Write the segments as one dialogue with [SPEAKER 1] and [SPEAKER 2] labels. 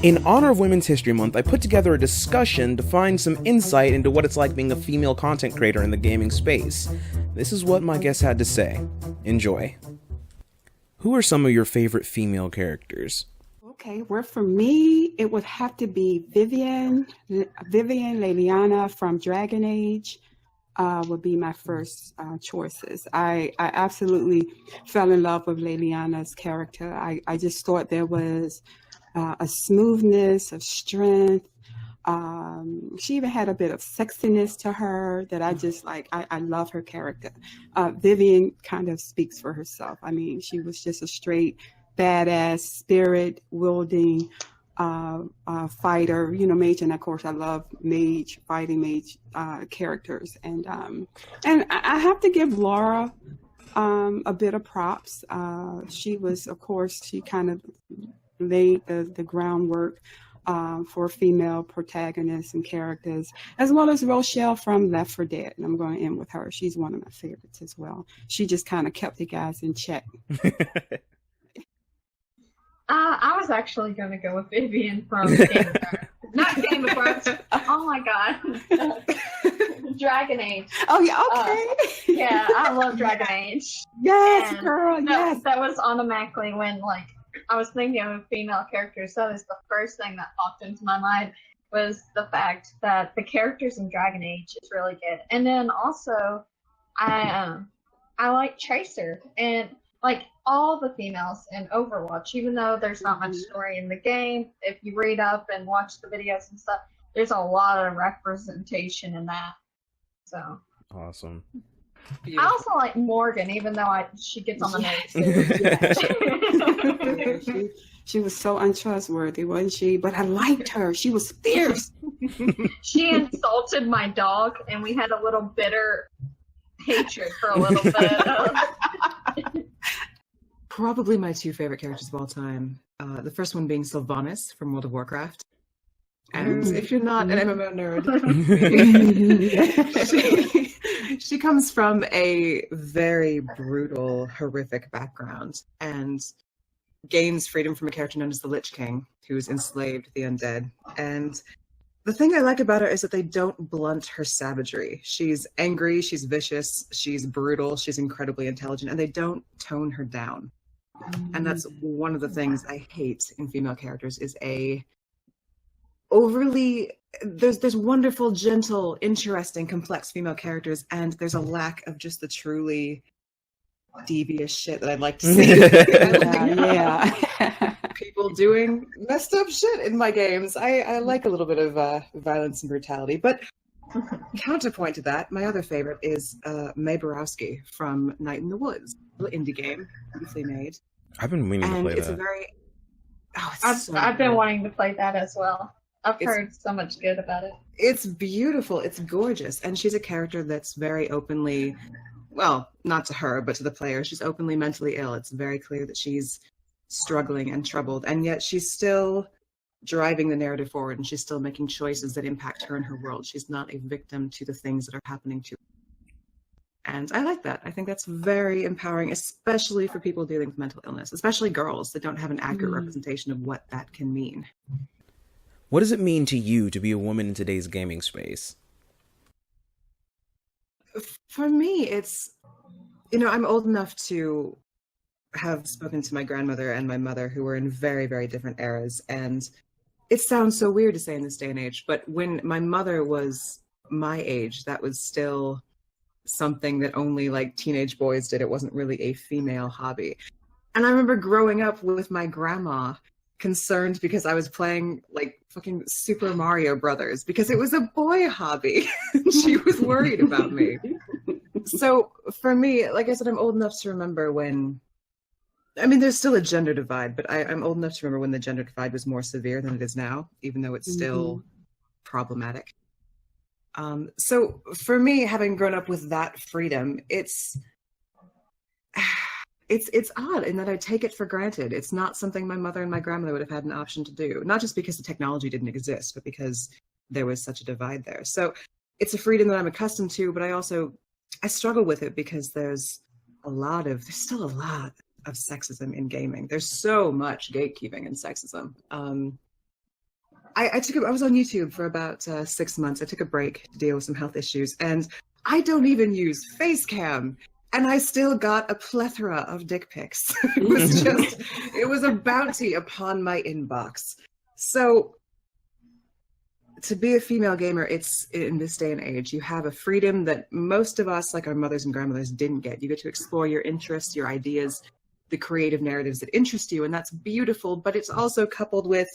[SPEAKER 1] In honor of Women's History Month, I put together a discussion to find some insight into what it's like being a female content creator in the gaming space. This is what my guests had to say. Enjoy. Who are some of your favorite female characters?
[SPEAKER 2] Okay, well, for me, it would have to be Vivian Leliana from Dragon Age. Would be my first choices. I absolutely fell in love with Leliana's character. I just thought there was a smoothness, of strength. She even had a bit of sexiness to her that I just like. I love her character. Vivian kind of speaks for herself. I mean, she was just a straight badass, spirit wielding fighter, mage, and of course I love fighting mage characters, and I have to give Laura a bit of props. She was, of course, she kind of laid the groundwork for female protagonists and characters, as well as Rochelle from Left 4 Dead, and I'm going to end with her. She's one of my favorites as well. She just kind of kept the guys in check.
[SPEAKER 3] I was actually going to go with Vivian from Game of Thrones. Not Game of Thrones. Oh my God. Dragon Age.
[SPEAKER 2] Oh, yeah, okay.
[SPEAKER 3] Yeah, I love Dragon Age.
[SPEAKER 2] Yes,
[SPEAKER 3] And
[SPEAKER 2] girl, yes.
[SPEAKER 3] That was automatically when, I was thinking of female characters. So that was the first thing that popped into my mind was the fact that the characters in Dragon Age is really good. And then also, I like Tracer and all the females in Overwatch, even though there's not much story in the game, if you read up and watch the videos and stuff, there's a lot of representation in that. So
[SPEAKER 1] Awesome.
[SPEAKER 3] I also like Morgan, even though she gets on the nerves.
[SPEAKER 2] She was so untrustworthy, wasn't she? But I liked her. She was fierce.
[SPEAKER 3] She insulted my dog, and we had a little bitter hatred for a little bit.
[SPEAKER 4] Probably my two favorite characters of all time. The first one being Sylvanas from World of Warcraft. And if you're not an MMO nerd, she comes from a very brutal, horrific background and gains freedom from a character known as the Lich King, who's enslaved the undead. And the thing I like about her is that they don't blunt her savagery. She's angry, she's vicious, she's brutal, she's incredibly intelligent, and they don't tone her down. And that's one of the things I hate in female characters is there's wonderful, gentle, interesting, complex female characters, and there's a lack of just the truly devious shit that I'd like to see.
[SPEAKER 2] Yeah.
[SPEAKER 4] People doing messed up shit in my games. I like a little bit of violence and brutality, but counterpoint to that, my other favorite is Mae Borowski from Night in the Woods, a little indie game, beautifully made.
[SPEAKER 1] I've been meaning to play
[SPEAKER 4] it's
[SPEAKER 1] that.
[SPEAKER 4] a very
[SPEAKER 3] I've been wanting to play that as well. I've heard so much good about it.
[SPEAKER 4] It's beautiful. It's gorgeous. And she's a character that's very openly, well, not to her, but to the player, she's openly mentally ill. It's very clear that she's struggling and troubled, and yet she's still driving the narrative forward, and she's still making choices that impact her and her world. She's not a victim to the things that are happening to her. And I like that. I think that's very empowering, especially for people dealing with mental illness, especially girls that don't have an accurate representation of what that can mean.
[SPEAKER 1] What does it mean to you to be a woman in today's gaming space?
[SPEAKER 4] For me, it's, I'm old enough to have spoken to my grandmother and my mother, who were in very, very different eras. And it sounds so weird to say in this day and age, but when my mother was my age, that was still something that only teenage boys did. It wasn't really a female hobby. And I remember growing up with my grandma concerned because I was playing fucking Super Mario Brothers because it was a boy hobby. She was worried about me. So for me, like I said, I'm old enough to remember when, there's still a gender divide, but I'm old enough to remember when the gender divide was more severe than it is now, even though it's still problematic. So for me, having grown up with that freedom, it's odd in that I take it for granted. It's not something my mother and my grandmother would have had an option to do, not just because the technology didn't exist, but because there was such a divide there. So it's a freedom that I'm accustomed to, but I struggle with it because there's still a lot of sexism in gaming. There's so much gatekeeping and sexism. I was on YouTube for about 6 months. I took a break to deal with some health issues, and I don't even use face cam. And I still got a plethora of dick pics. It was a bounty upon my inbox. So to be a female gamer, it's in this day and age, you have a freedom that most of us, like our mothers and grandmothers, didn't get. You get to explore your interests, your ideas, the creative narratives that interest you, and that's beautiful, but it's also coupled with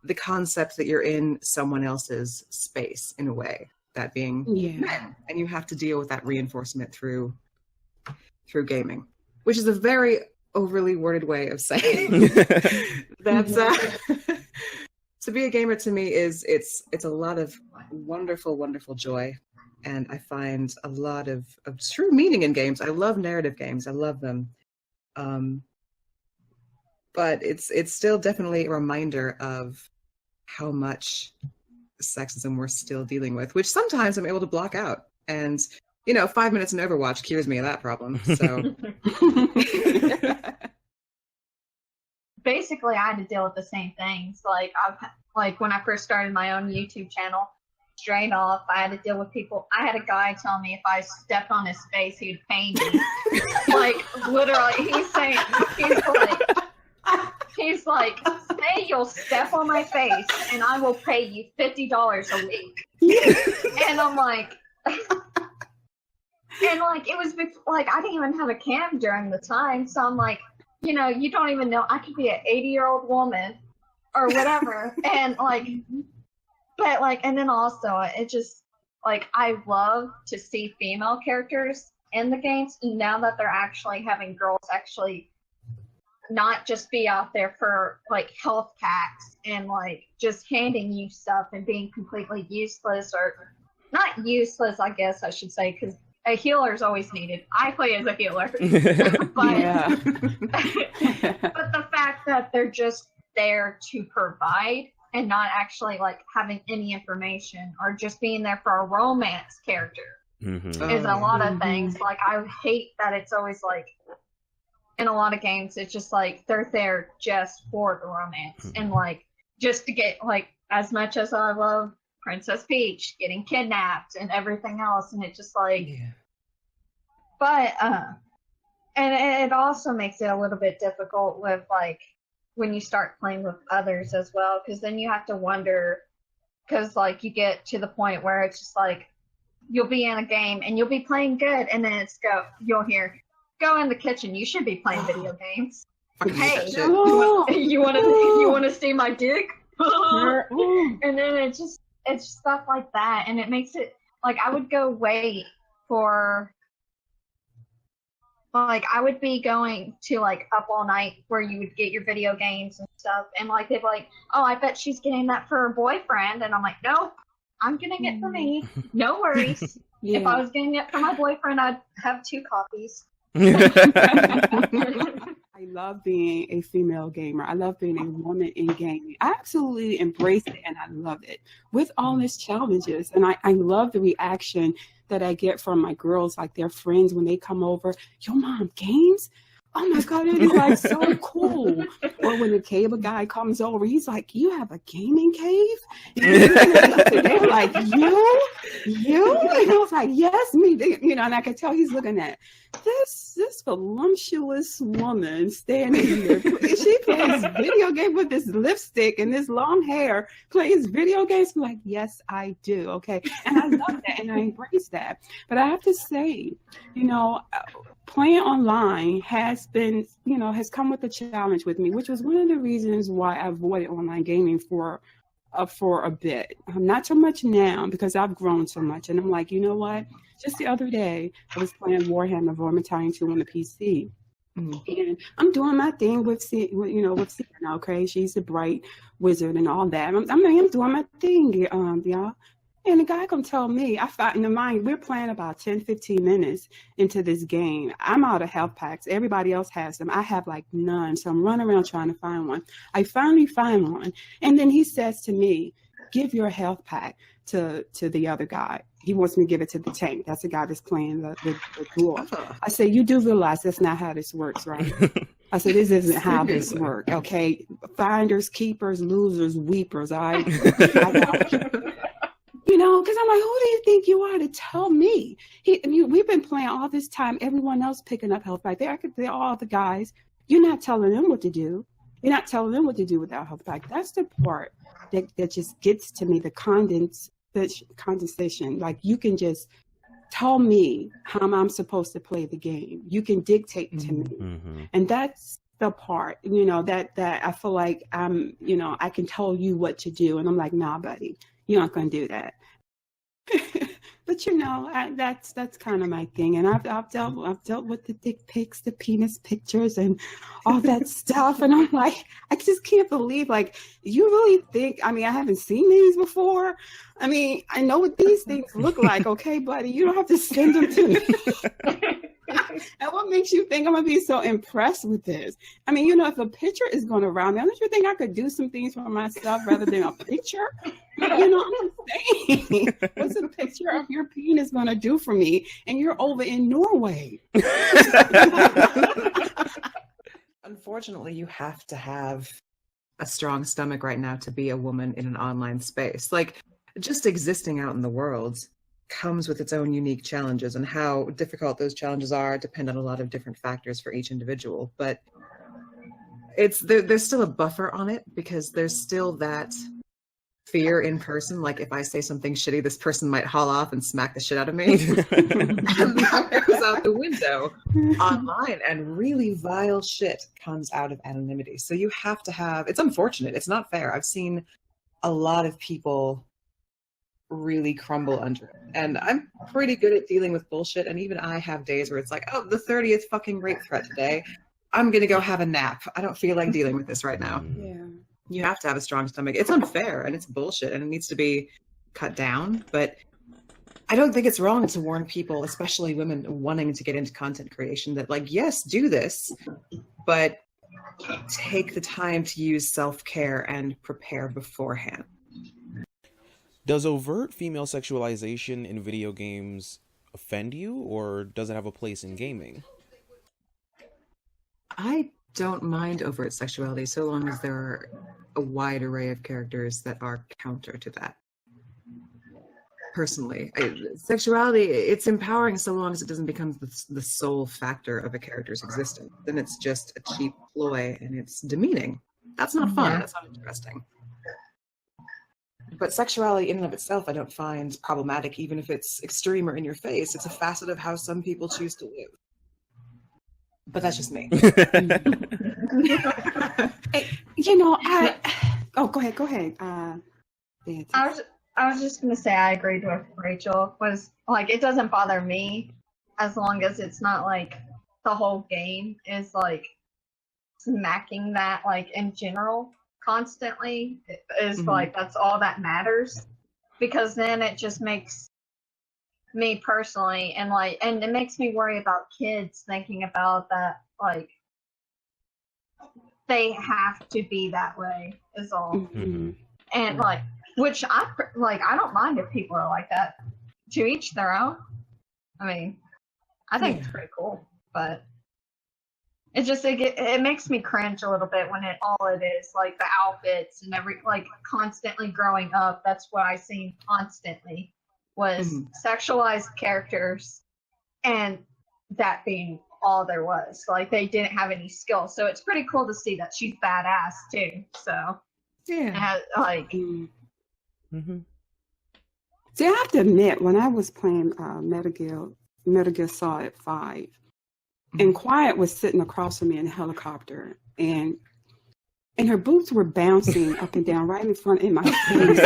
[SPEAKER 4] the concept that you're in someone else's space, in a way, that being men. And you have to deal with that reinforcement through gaming, which is a very overly worded way of saying that's to be a gamer to me is it's a lot of wonderful joy, and I find a lot of true meaning in games. I love narrative games. I love them. But it's still definitely a reminder of how much sexism we're still dealing with, which sometimes I'm able to block out. And 5 minutes in Overwatch cures me of that problem. So
[SPEAKER 3] basically, I had to deal with the same things. Like when I first started my own YouTube channel, straight off, I had to deal with people. I had a guy tell me if I stepped on his face, he'd pay me. Like literally, he's like, say you'll step on my face, and I will pay you $50 a week. And I'm like. And it was I didn't even have a cam during the time, so I'm like, you don't even know. I could be an 80-year-old woman or whatever, and and then also it just I love to see female characters in the games, and now that they're actually having girls actually not just be out there for health packs and just handing you stuff and being completely useless, or not useless, I guess I should say, because a healer is always needed. I play as a healer. But the fact that they're just there to provide and not actually having any information, or just being there for a romance character is a lot of things. I hate that it's always in a lot of games, it's just they're there just for the romance and just to get as much as I love Princess Peach getting kidnapped and everything else, and it just but and it also makes it a little bit difficult with when you start playing with others as well, because then you have to wonder, because you get to the point where it's just you'll be in a game and you'll be playing good, and then you'll hear, go in the kitchen, you should be playing video games. Hey, you want to see my dick? And then it's stuff like that, and it makes it I would go wait for I would be going to up all night where you would get your video games and stuff, and they'd be oh, I bet she's getting that for her boyfriend, and I'm like, nope, I'm getting it for me, no worries. If I was getting it for my boyfriend, I'd have 2 copies.
[SPEAKER 2] I love being a female gamer. I love being a woman in gaming. I absolutely embrace it, and I love it with all its challenges. And I love the reaction that I get from my girls, their friends, when they come over. Your mom games? Oh my God, it's so cool. Or when the cable guy comes over, he's like, you have a gaming cave? And they're like, you? And I was like, yes, me. And I could tell he's looking at this voluptuous woman standing here. She plays video games with this lipstick and this long hair, plays video games. I'm like, yes, I do. Okay. And I love that, and I embrace that. But I have to say, playing online has come with a challenge with me, which was one of the reasons why I avoided online gaming for a bit. Not so much now, because I've grown so much, and I'm like, you know what? Just the other day, I was playing Warhammer Vermintide 2 on the PC, and I'm doing my thing with Cita, okay? She's a bright wizard and all that. I'm doing my thing, y'all. And the guy come tell me, we're playing about 10, 15 minutes into this game. I'm out of health packs. Everybody else has them. I have none. So I'm running around trying to find one. I finally find one. And then he says to me, give your health pack to the other guy. He wants me to give it to the tank. That's the guy that's playing the dwarf. I say, you do realize that's not how this works, right? I said, this isn't how this works. Okay, finders, keepers, losers, weepers. I you know, because I'm like, who do you think you are to tell me? We've been playing all this time. Everyone else picking up health pack. They're all the guys. You're not telling them what to do. You're not telling them what to do with that health pack. That's the part that just gets to me, the condensation. Like, you can just tell me how I'm supposed to play the game. You can dictate to me. Mm-hmm. And that's the part, you know, that I feel like you know, I can tell you what to do. And I'm like, nah, buddy, you're not going to do that. But you know, that's kind of my thing, and I've dealt with the dick pics, the penis pictures, and all that stuff, and I'm like, I just can't believe, like, you really think? I mean, I haven't seen these before. I mean, I know what these things look like, okay, buddy? You don't have to send them to me. And what makes you think I'm gonna be so impressed with this? I mean, you know, if a picture is going around me, don't you think I could do some things for myself rather than a picture? You know, I'm saying, what's a picture of your penis going to do for me? And you're over in Norway.
[SPEAKER 4] Unfortunately, you have to have a strong stomach right now to be a woman in an online space. Like, just existing out in the world comes with its own unique challenges, and how difficult those challenges are depend on a lot of different factors for each individual. But there's still a buffer on it, because there's still that fear in person. Like, if I say something shitty, this person might haul off and smack the shit out of me. And that goes out the window online, and really vile shit comes out of anonymity. So you have to have, it's unfortunate, it's not fair. I've seen a lot of people really crumble under it. And I'm pretty good at dealing with bullshit, and even I have days where it's like, oh, the 30th fucking rape threat today. I'm gonna go have a nap. I don't feel like dealing with this right now.
[SPEAKER 2] Yeah.
[SPEAKER 4] You have to have a strong stomach. It's unfair and it's bullshit and it needs to be cut down. But I don't think it's wrong to warn people, especially women wanting to get into content creation, that, like, yes, do this, but take the time to use self-care and prepare beforehand.
[SPEAKER 1] Does overt female sexualization in video games offend you, or does it have a place in gaming?
[SPEAKER 4] I don't mind overt sexuality so long as there are a wide array of characters that are counter to that. Personally, sexuality, it's empowering so long as it doesn't become the sole factor of a character's existence. Then it's just a cheap ploy and it's demeaning. That's not fun. That's not interesting. But sexuality in and of itself, I don't find problematic, even if it's extreme or in your face. It's a facet of how some people choose to live. But that's just me.
[SPEAKER 2] You know, go ahead.
[SPEAKER 3] I was just gonna say I agreed with Rachel. Was like, it doesn't bother me as long as it's not like the whole game is like smacking that, like, in general constantly is like, that's all that matters, because then it just makes me personally, and it makes me worry about kids thinking about that, like, they have to be that way is all. And like, which I don't mind if people are like that. To each their own. I mean, I think it's pretty cool, but it just it makes me cringe a little bit when all it is, like, the outfits and like, constantly growing up. That's what I seen constantly was sexualized characters, and that being all there was. Like, they didn't have any skill. So it's pretty cool to see that she's badass too. So yeah, like.
[SPEAKER 2] See, I have to admit, when I was playing Metal Gear Solid 5, and Quiet was sitting across from me in a helicopter, and her boobs were bouncing up and down right in front of my face.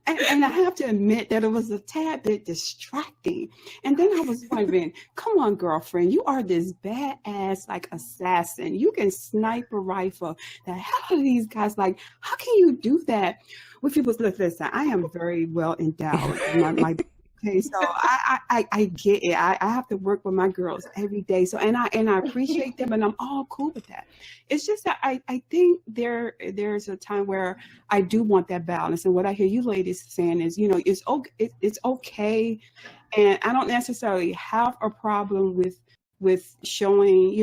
[SPEAKER 2] And I have to admit that it was a tad bit distracting. And then I was wondering, come on, girlfriend, you are this badass, like, assassin. You can snipe a rifle. The hell are these guys like? How can you do that? If you was listen, I am very well endowed. Okay, so I get it. I have to work with my girls every day. So and I appreciate them, and I'm all cool with that. It's just that I think there's a time where I do want that balance. And what I hear you ladies saying is, you know, it's okay, and I don't necessarily have a problem with showing,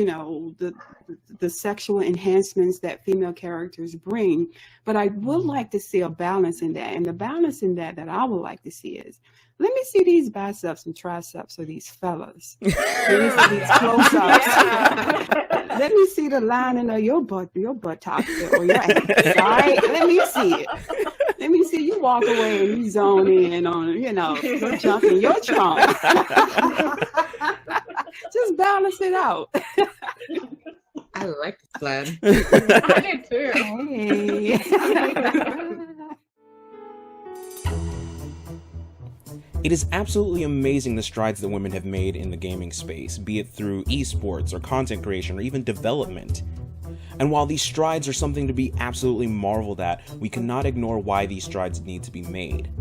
[SPEAKER 2] the sexual enhancements that female characters bring. But I would like to see a balance in that. And the balance in that I would like to see is, let me see these biceps and triceps of these fellas. Let me see these close-ups. Let me see the lining of your buttocks or your ass. All right? Let me see it. Let me see you walk away and you zone in on, your junk and your trunk. Just balance it out.
[SPEAKER 4] I like this plan.
[SPEAKER 3] I do too.
[SPEAKER 2] Hey.
[SPEAKER 1] It is absolutely amazing the strides that women have made in the gaming space, be it through esports or content creation or even development. And while these strides are something to be absolutely marveled at, we cannot ignore why these strides need to be made.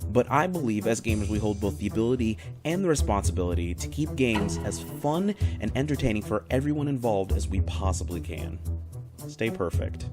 [SPEAKER 1] But I believe as gamers we hold both the ability and the responsibility to keep games as fun and entertaining for everyone involved as we possibly can. Stay perfect.